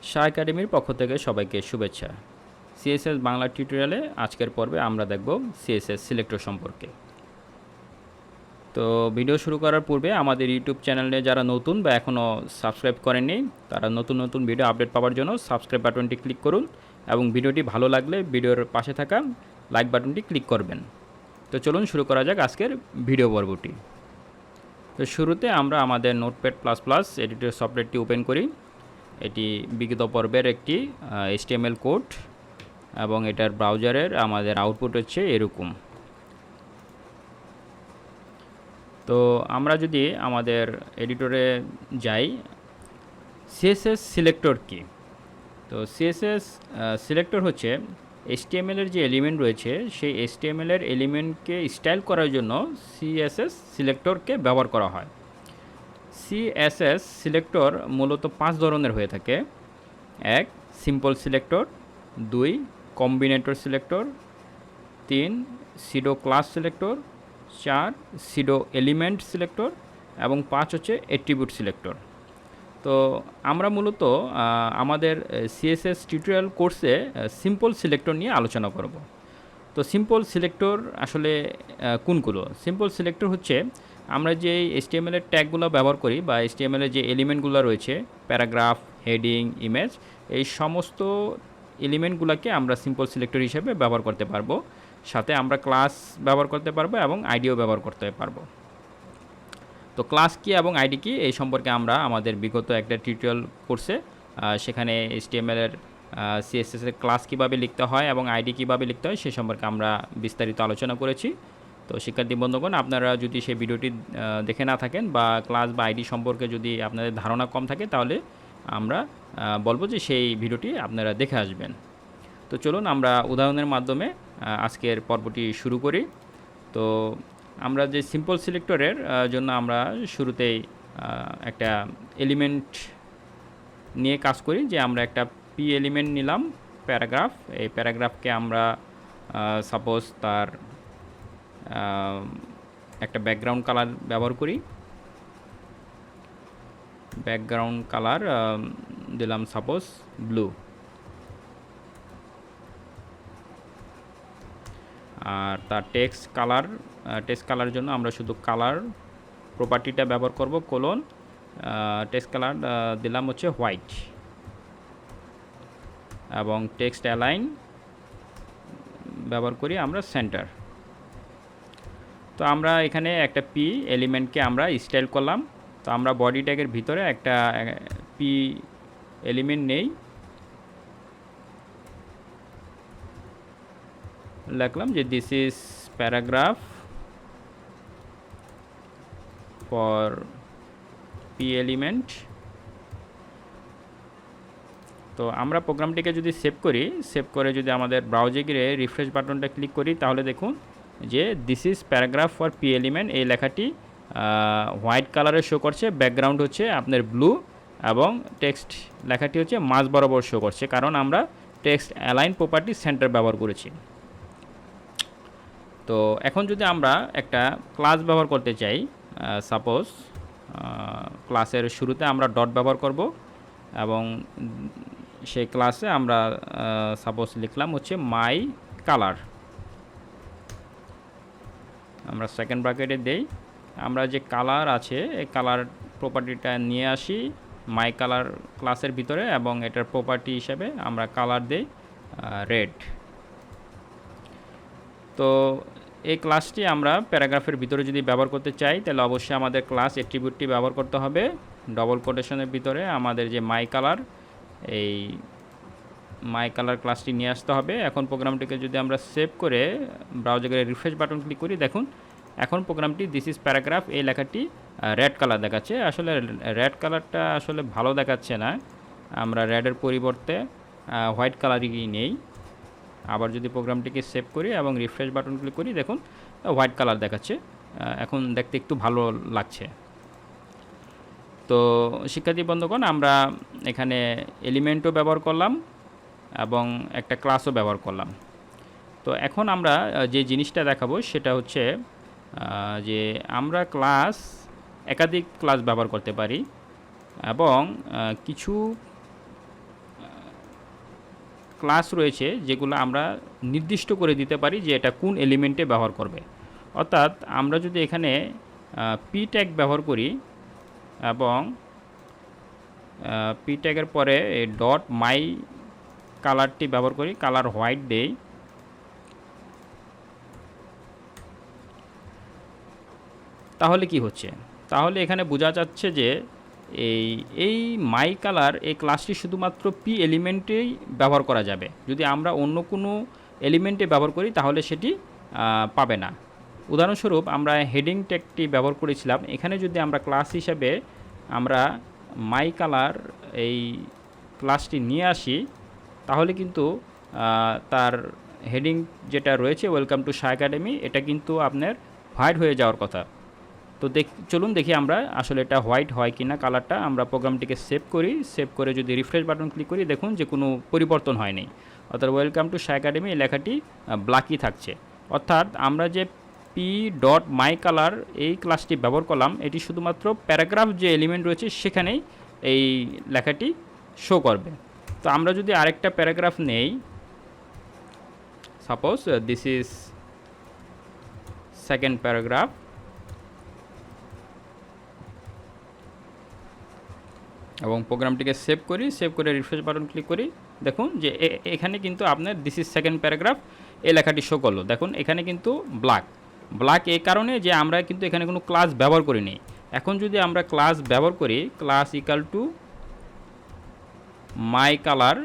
শাহ একাডেমির পক্ষ থেকে সবাইকে শুভেচ্ছা। সিএসএস বাংলা টিউটোরিয়ালে আজকের পর্বে আমরা দেখব সিএসএস সিলেক্টর সম্পর্কে। তো ভিডিও শুরু করার পূর্বে আমাদের ইউটিউব চ্যানেলে যারা নতুন বা এখনও সাবস্ক্রাইব করেননি তারা নতুন ভিডিও আপডেট পাওয়ার জন্য সাবস্ক্রাইব বাটনটি ক্লিক করুন এবং ভিডিওটি ভালো লাগলে ভিডিওর পাশে থাকা লাইক বাটনটি ক্লিক করবেন। তো চলুন শুরু করা যাক আজকের ভিডিও পর্বটি। তো শুরুতে আমরা আমাদের নোটপ্যাড প্লাস প্লাস এডিটর সফটওয়্যারটি ওপেন করি। এটি বিগত পর্বের একটি HTML কোড এবং এটার ব্রাউজারের আমাদের আউটপুট হচ্ছে এরকম। তো আমরা যদি আমাদের এডিটরে যাই, CSS সিলেক্টর কি? তো CSS সিলেক্টর হচ্ছে HTML এর যে এলিমেন্ট রয়েছে সেই HTML এর এলিমেন্টকে স্টাইল করার জন্য CSS সিলেক্টরকে ব্যবহার করা হয়। CSS সিলেক্টর মূলত 5 ধরনের হয়ে থাকে। 1 simple selector, 2 Combinator selector, 3 সিডো class selector, 4 সিডো element selector এবং 5 হচ্ছে অ্যাট্রিবিউট সিলেক্টর। তো আমরা মূলত আমাদের CSS টিউটোরিয়াল কোর্সে সিম্পল সিলেক্টর নিয়ে আলোচনা করব। তো সিম্পল সিলেক্টর আসলে কোনগুলো? সিম্পল সিলেক্টর হচ্ছে আমরা যে HTML এর ট্যাগগুলো ব্যবহার করি বা HTML এর যে এলিমেন্টগুলো রয়েছে, প্যারাগ্রাফ, হেডিং, ইমেজ, এই সমস্ত এলিমেন্টগুলোকে আমরা সিম্পল সিলেক্টর হিসেবে ব্যবহার করতে পারবো। সাথে আমরা ক্লাস ব্যবহার করতে পারবো এবং আইডিও ব্যবহার করতে পারবো। তো ক্লাস কি এবং আইডি কি এই সম্পর্কে আমরা আমাদের বিগত একটা টিউটোরিয়াল কোর্সে সেখানে HTML এর CSS এর ক্লাস কীভাবে লিখতে হয় এবং আইডি কীভাবে লিখতে হয় সে সম্পর্কে আমরা বিস্তারিত আলোচনা করেছি। তো শিক্ষার্থী বন্ধুগণ, আপনারা যদি সেই ভিডিওটি দেখে না থাকেন বা ক্লাস বা আইডি সম্পর্কে যদি আপনাদের ধারণা কম থাকে তাহলে আমরা বলবো যে সেই ভিডিওটি আপনারা দেখে আসবেন। তো চলুন আমরা উদাহরণের মাধ্যমে আজকের পর্বটি শুরু করি। তো আমরা যে সিম্পল সিলেক্টরের জন্য আমরা শুরুতেই একটা এলিমেন্ট নিয়ে কাজ করি, যে আমরা একটা পি এলিমেন্ট নিলাম, প্যারাগ্রাফ। এই প্যারাগ্রাফকে আমরা সাপোজ তার একটা ব্যাকগ্রাউন্ড কালার ব্যবহার করি। ব্যাকগ্রাউন্ড কালার দিলাম সাপোজ ব্লু। আর তার টেক্সট কালার জন্য আমরা শুধু কালার প্রপার্টিটা ব্যবহার করব, কোলন টেক্সট কালার দিলাম হচ্ছে হোয়াইট এবং টেক্সট অ্যালাইন ব্যবহার করি আমরা সেন্টার। তো আমরা এখানে একটা পি এলিমেন্টকে আমরা স্টাইল করলাম। তো আমরা বডি ট্যাগের ভিতরে একটা পি এলিমেন্ট নেই, লিখলাম যে this is paragraph for P element. তো আমরা প্রোগ্রামটিকে যদি সেভ করে যদি আমাদের ব্রাউজে গিয়ে রিফ্রেশ বাটনটা ক্লিক করি তাহলে দেখুন যে this is paragraph for P element এই লেখাটি হোয়াইট কালারে শো করছে, ব্যাকগ্রাউন্ড হচ্ছে আপনার ব্লু এবং টেক্সট লেখাটি হচ্ছে মাঝ বরাবর শো করছে, কারণ আমরা টেক্সট অ্যালাইন প্রপার্টি সেন্টার ব্যবহার করেছি। তো এখন যদি আমরা একটা ক্লাস ব্যবহার করতে চাই, সাপোজ ক্লাসের শুরুতে আমরা ডট ব্যবহার করব এবং সেই ক্লাসে আমরা সাপোজ লিখলাম হচ্ছে মাই কালার। আমরা সেকেন্ড ব্র্যাকেটে দেই, আমরা যে কালার আছে এই কালার প্রপার্টিটা নিয়ে আসি মাই কালার ক্লাসের ভিতরে এবং এটার প্রপার্টি হিসেবে আমরা কালার দেই রেড। তো এই ক্লাসটি আমরা প্যারাগ্রাফের ভিতরে যদি ব্যবহার করতে চাই তাহলে অবশ্যই আমাদের ক্লাস অ্যাট্রিবিউটটি ব্যবহার করতে হবে। ডবল কোটেশনের ভিতরে আমাদের যে মাই কালার, এই মাই কালার ক্লাসটি নিয়ে আসতে হবে। এখন প্রোগ্রামটিকে যদি আমরা সেভ করে ব্রাউজারে রিফ্রেশ বাটন ক্লিক করি, দেখুন এখন প্রোগ্রামটি দিস ইজ প্যারাগ্রাফ এই লেখাটি রেড কালার দেখাচ্ছে। আসলে রেড কালারটা আসলে ভালো দেখাচ্ছে না, আমরা রেডের পরিবর্তে হোয়াইট কালারই নেই। আবার যদি প্রোগ্রামটিকে সেভ করি এবং রিফ্রেশ বাটন ক্লিক করি, দেখুন হোয়াইট কালার দেখাচ্ছে, এখন দেখতে একটু ভালো লাগছে। তো শিক্ষার্থী বন্ধুগণ, আমরা এখানে এলিমেন্টও ব্যবহার করলাম এবং একটা ক্লাসও ব্যবহার করলাম। তো এখন আমরা যে জিনিসটা দেখাবো সেটা হচ্ছে যে আমরা একাধিক ক্লাস ব্যবহার করতে পারি এবং কিছু ক্লাস রয়েছে যেগুলো আমরা নির্দিষ্ট করে দিতে পারি যে এটা কোন এলিমেন্টে ব্যবহার করবে। অর্থাৎ আমরা যদি এখানে পি ট্যাগ ব্যবহার করি এবং পি ট্যাগের পরে এই ডট মাই কালারটি ব্যবহার করি, কালার হোয়াইট দেই, তাহলে কি হচ্ছে? তাহলে এখানে বোঝা যাচ্ছে যে এই মাই কালার এই ক্লাসটি শুধুমাত্র পি এলিমেন্টেই ব্যবহার করা যাবে। যদি আমরা অন্য কোনো এলিমেন্টে ব্যবহার করি তাহলে সেটি পাবে না। উদাহরণস্বরূপ আমরা হেডিং ট্যাগটি ব্যবহার করেছিলাম, এখানে যদি আমরা ক্লাস হিসাবে আমরা মাই কালার এই ক্লাসটি নিয়ে আসি তাহলে কিন্তু তার হেডিং যেটা রয়েছে ওয়েলকাম টু শাহ একাডেমি, এটা কিন্তু আপনার হোয়াইট হয়ে যাওয়ার কথা। তো চলুন দেখি আমরা আসলে এটা হোয়াইট হয় কি না কালারটা। আমরা প্রোগ্রামটিকে সেভ করি, সেভ করে যদি রিফ্রেশ বাটন ক্লিক করি দেখুন যে কোনো পরিবর্তন হয়নি, অর্থাৎ ওয়েলকাম টু শাহ একাডেমি এই লেখাটি ব্ল্যাকই থাকছে। অর্থাৎ আমরা যে পি ডট মাই কালার এই ক্লাসটি ব্যবহার করলাম এটি শুধুমাত্র প্যারাগ্রাফ যে এলিমেন্ট রয়েছে সেখানেই এই লেখাটি শো করবে। তো আমরা যদি আরেকটা প্যারাগ্রাফ নেই, suppose this is second paragraph, এবং প্রোগ্রামটিকে সেভ করি, সেভ করে রিফ্রেশ বাটন ক্লিক করি, দেখুন যে এখানে কিন্তু আপনার দিস ইজ সেকেন্ড প্যারাগ্রাফ এই লেখাটি শো করলো। দেখুন এখানে কিন্তু ব্ল্যাক এই কারণে যে আমরা কিন্তু এখানে কোনো ক্লাস ব্যবহার করিনি। এখন যদি আমরা ক্লাস ব্যবহার করি, class equal to my colour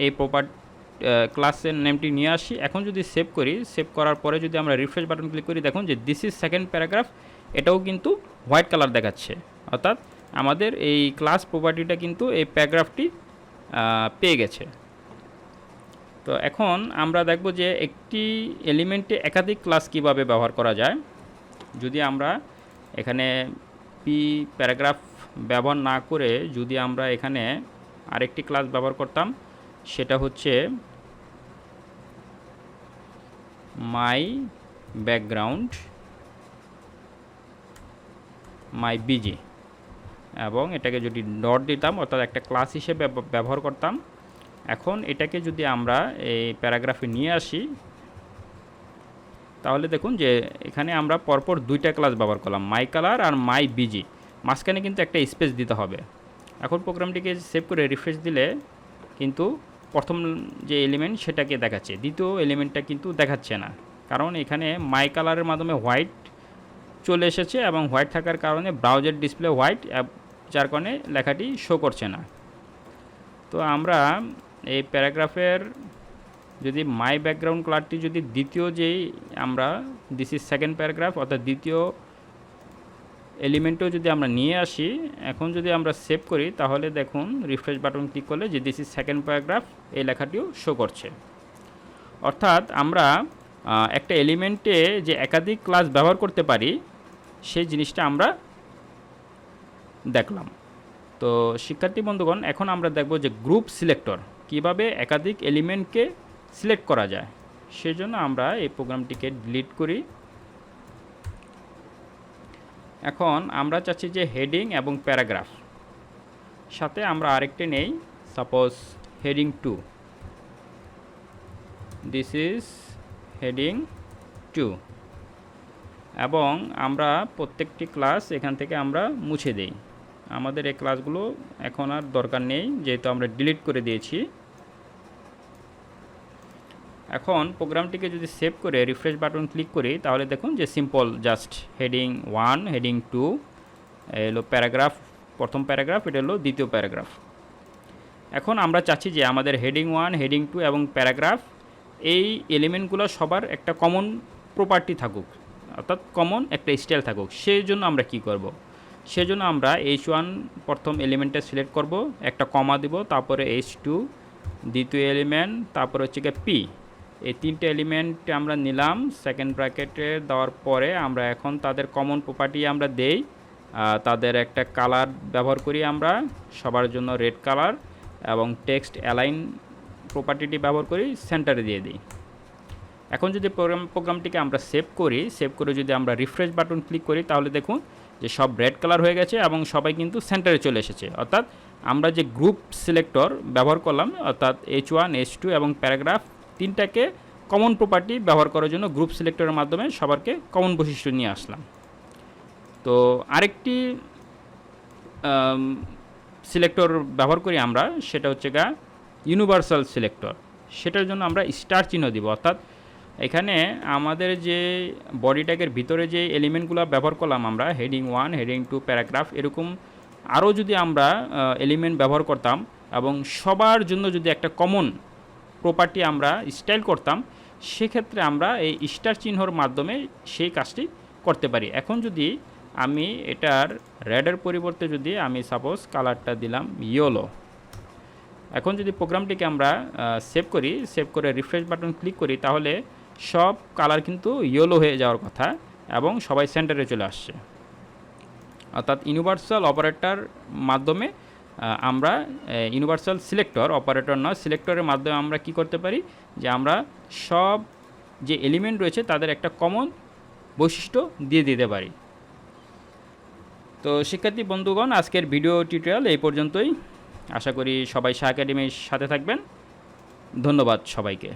এই ক্লাসের নেমটি নিয়ে আসি, এখন যদি সেভ করি, সেভ করার পরে যদি আমরা রিফ্রেশ বাটন ক্লিক করি দেখুন যে দিস ইজ সেকেন্ড প্যারাগ্রাফ এটাও কিন্তু হোয়াইট কালার দেখাচ্ছে। অর্থাৎ আমাদের এই ক্লাস প্রপার্টিটা কিন্তু এই প্যারাগ্রাফটি পেয়ে গেছে। তো এখন আমরা দেখব যে একটি এলিমেন্টে একাধিক ক্লাস কিভাবে ব্যবহার করা যায়। যদি আমরা এখানে পি প্যারাগ্রাফ ব্যবহার না করে যদি আমরা এখানে আরেকটি ক্লাস ব্যবহার করতাম, সেটা হচ্ছে মাই ব্যাকগ্রাউন্ড মাই বিজি, এবং এটাকে যদি ডট দিতাম অর্থাৎ একটা ক্লাস হিসেবে ব্যবহার করতাম। এখন এটাকে যদি আমরা এই প্যারাগ্রাফে নিয়ে আসি তাহলে দেখুন যে এখানে আমরা পরপর দুইটা ক্লাস ব্যবহার করলাম, my colour R my busy, মাঝখানে কিন্তু একটা স্পেস দিতে হবে। এখন প্রোগ্রামটিকে সেভ করে রিফ্রেশ দিলে কিন্তু প্রথম যে এলিমেন্ট সেটাকে দেখাচ্ছে, দ্বিতীয় এলিমেন্টটা কিন্তু দেখাচ্ছে না, কারণ এখানে মাই কালারের মাধ্যমে হোয়াইট চলে এসেছে এবং হোয়াইট থাকার কারণে ব্রাউজার ডিসপ্লে হোয়াইট, যার কারণে লেখাটি শো করছে না। তো আমরা এই প্যারাগ্রাফের যদি মাই ব্যাকগ্রাউন্ড কালারটি যদি দ্বিতীয় যেই আমরা দিস ইজ সেকেন্ড প্যারাগ্রাফ অর্থাৎ দ্বিতীয় এলিমেন্টও যদি আমরা নিয়ে আসি, এখন যদি আমরা সেভ করি তাহলে দেখুন রিফ্রেশ বাটন ক্লিক করলে যে দিস ইজ সেকেন্ড প্যারাগ্রাফ এই লেখাটিও শো করছে। অর্থাৎ আমরা একটা এলিমেন্টে যে একাধিক ক্লাস ব্যবহার করতে পারি সেই জিনিসটা আমরা দেখলাম। তো শিক্ষার্থী বন্ধুগণ, এখন আমরা দেখব যে গ্রুপ সিলেক্টর কিভাবে একাধিক এলিমেন্টকে সিলেক্ট করা যায়। সেজন্য আমরা এই প্রোগ্রামটিকে ডিলিট করি। এখন আমরা চাচ্ছি যে হেডিং এবং প্যারাগ্রাফ সাথে আমরা আরেকটি নেই, suppose heading 2, this is heading 2, এবং আমরা প্রত্যেকটি ক্লাস এখান থেকে আমরা মুছে দেই। আমাদের এই ক্লাসগুলো এখন আর দরকার নেই যেহেতু আমরা ডিলিট করে দিয়েছি। এখন প্রোগ্রামটিকে যদি সেভ করে রিফ্রেশ বাটন ক্লিক করি তাহলে দেখুন যে সিম্পল জাস্ট হেডিং 1, হেডিং 2 এলো প্যারাগ্রাফ, প্রথম প্যারাগ্রাফ, এটা হলো দ্বিতীয় প্যারাগ্রাফ। এখন আমরা চাচ্ছি যে আমাদের হেডিং 1, হেডিং 2 এবং প্যারাগ্রাফ এই এলিমেন্টগুলো সবার একটা কমন প্রপার্টি থাকুক, অর্থাৎ কমন একটা স্টাইল থাকুক। সেই জন্য আমরা কি করব, সেজন্য আমরা H1 প্রথম এলিমেন্টটা সিলেক্ট করব, একটা কমা দিব, তারপরে H2 দ্বিতীয় এলিমেন্ট, তারপর হচ্ছে গিয়ে P, এই তিনটে এলিমেন্ট আমরা নিলাম। সেকেন্ড ব্র্যাকেটে দেওয়ার পরে আমরা এখন তাদের কমন প্রপার্টি আমরা দেই, তাদের একটা কালার ব্যবহার করি আমরা সবার জন্য রেড কালার, এবং টেক্সট অ্যালাইন প্রপার্টিটি ব্যবহার করি, সেন্টারে দিয়ে দিই। এখন যদি প্রোগ্রামটিকে আমরা সেভ করি, সেভ করে যদি আমরা রিফ্রেশ বাটন ক্লিক করি তাহলে দেখুন যে সব রেড কালার হয়ে গেছে এবং সবাই কিন্তু সেন্টারে চলে এসেছে, অর্থাৎ আমরা যে গ্রুপ সিলেক্টর ব্যবহার করলাম, অর্থাৎ H1 H2 এবং প্যারাগ্রাফ তিনটাকে কমন প্রপার্টি ব্যবহার করার জন্য গ্রুপ সিলেক্টরের মাধ্যমে সবারকে কমন বৈশিষ্ট্য নিয়ে আসলাম। তো আরেকটি সিলেক্টর ব্যবহার করি আমরা, সেটা হচ্ছে ইউনিভার্সাল সিলেক্টর। সেটার জন্য আমরা স্টার চিহ্ন দিব, অর্থাৎ এখানে আমাদের যে বডি ট্যাগের ভিতরে যে এলিমেন্টগুলো ব্যবহার করলাম আমরা, হেডিং 1, হেডিং 2, প্যারাগ্রাফ, এরকম আরও যদি আমরা এলিমেন্ট ব্যবহার করতাম এবং সবার জন্য যদি একটা কমন প্রপার্টি আমরা স্টাইল করতাম, সেক্ষেত্রে আমরা এই স্টার চিহ্নর মাধ্যমে সেই কাজটি করতে পারি। এখন যদি আমি এটার রেডের পরিবর্তে যদি আমি সাপোজ কালারটা দিলাম ইয়েলো, এখন যদি প্রোগ্রামটিকে আমরা সেভ করি, সেভ করে রিফ্রেশ বাটন ক্লিক করি, তাহলে সব কালার কিন্তু ইয়েলো হয়ে যাওয়ার কথা এবং সবাই সেন্টারে চলে আসছে। অর্থাৎ ইউনিভার্সাল অপারেটর মাধ্যমে আমরা ইউনিভার্সাল সিলেক্টর, অপারেটর নয়, সিলেক্টরের মাধ্যমে আমরা কি করতে পারি, যে আমরা সব যে এলিমেন্ট রয়েছে তাদের একটা কমন বৈশিষ্ট্য দিয়ে দিতে পারি। তো শিক্ষার্থী বন্ধুগণ, আজকের ভিডিও টিউটোরিয়াল এই পর্যন্তই। আশা করি সবাই শাহ একাডেমির সাথে থাকবেন। ধন্যবাদ সবাইকে।